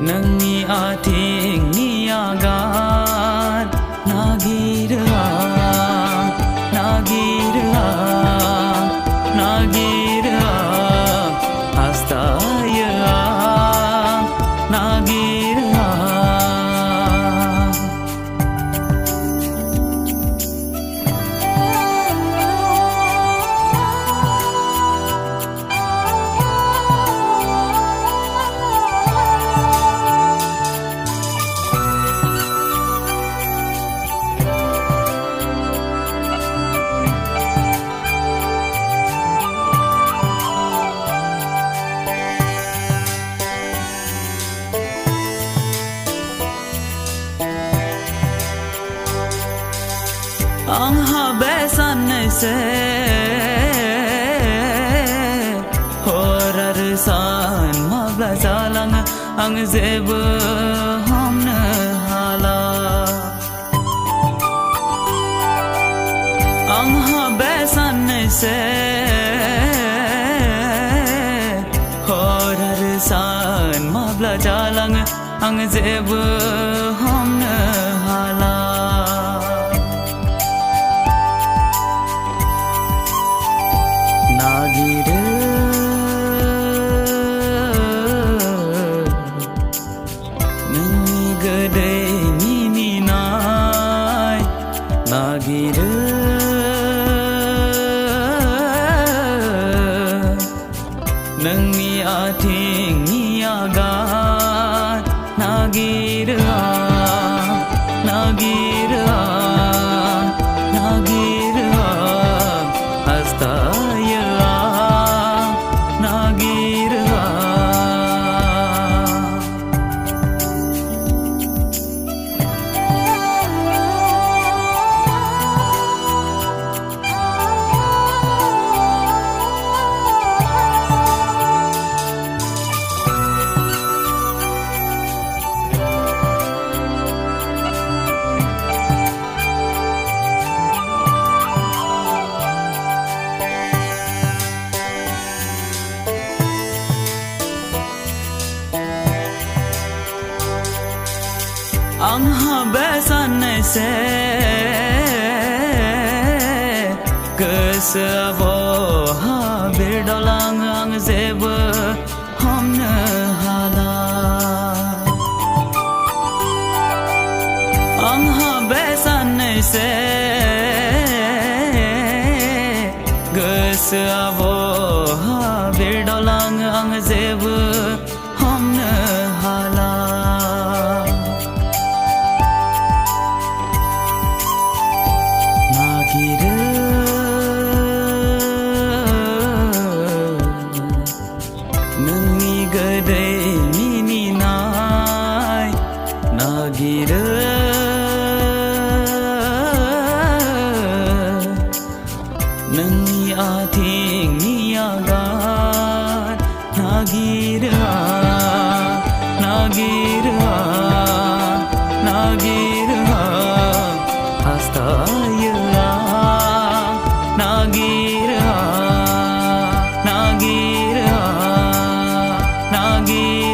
Nangi ating niagan nagira nagira nagira astaya nagira ang habesan se horar san mabla jalang ang zeb hamna hala ang habesan se horar san mabla jalang ang zeb hamna hala nagira nangi gade nini nai nagira nangi ating niagan nagira nagira nagira astaya ang habesan se kesabo habidolang ang zeb hamna hala ang habesan se kesabo habidolang ang zeb hamna hala nangi gade nini nai nagira nangi ating niagan nagira nagira nagira astaya nagira nagira nagira